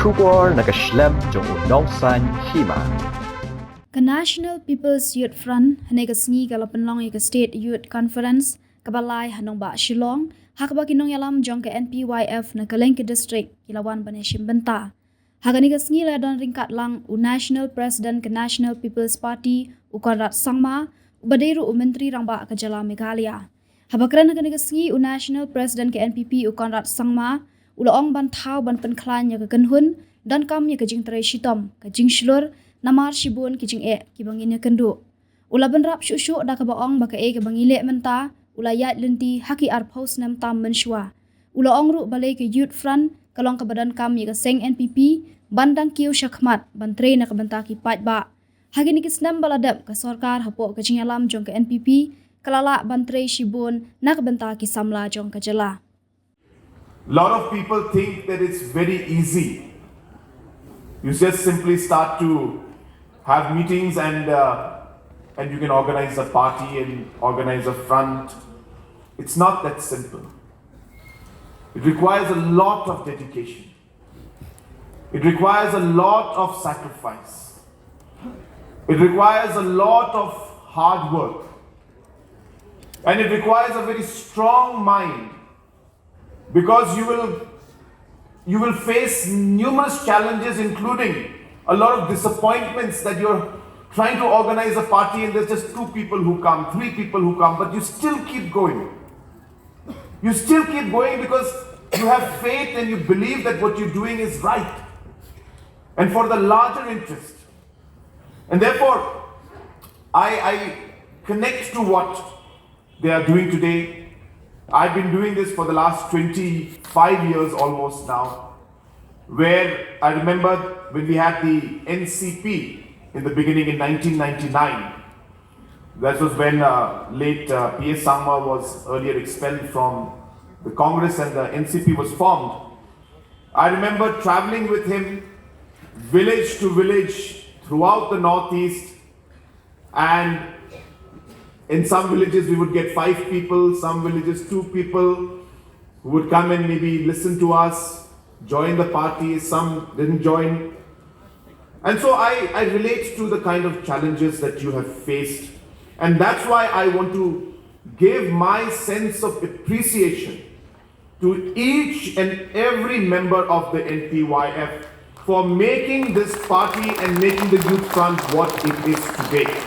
Shubor nakaslem jong unongsan Hima. Ka National People's Youth Front hanega sngi ka Pynlong ka State Youth Conference kabalai hanong ba Shillong hakba kinong yalam jong ka Npyf na Kalengke District kilawan baneshim benta. Hagani ka sngi la don ringkat lang u National President ka National People's Party u Conrad sangma u baderu u menteri rangba ka Jala Meghalaya. Habakran hagani ka sngi u National President ka NPP u Conrad sangma ulaong ban thau ban penklan ya ka kenhun dan kam ya ka Jingtrei Shitom ka Jingslur namar shibun ki jing ki bangin ya kendu ula ban rap shu da ka baong baka ka bangile menta ula yat lenti haki ar post nam tam menshwa ula ong ru balai ke Youth Front kalong ka badan kam ya ka seng NPP bandang kiu shakmat ban tre na ka banta ki pat ba hagi ni kisnam baladap ka sarkar hapo ka jing alam jong ka NPP kalala ban tre shibun na ka banta ki samla jong ka Jala. Lot of people think that it's very easy. You just simply start to have meetings and you can organize a party and organize a front. It's not that simple. It requires a lot of dedication. It requires a lot of sacrifice. It requires a lot of hard work. And it requires a very strong mind. Because you will face numerous challenges, including a lot of disappointments that you're trying to organize a party and there's just 2 people who come, 3 people who come, but you still keep going. You still keep going because you have faith and you believe that what you're doing is right and for the larger interest. And therefore, I connect to what they are doing today. I've been doing this for the last 25 years almost now, where I remember when we had the NCP in the beginning in 1999. That was when late P.S. Sangma was earlier expelled from the Congress and the NCP was formed. I remember traveling with him village to village throughout the Northeast, and in some villages we would get 5 people, some villages 2 people who would come and maybe listen to us, join the party, some didn't join. And so I relate to the kind of challenges that you have faced. And that's why I want to give my sense of appreciation to each and every member of the Npyf for making this party and making the Youth Front what it is today.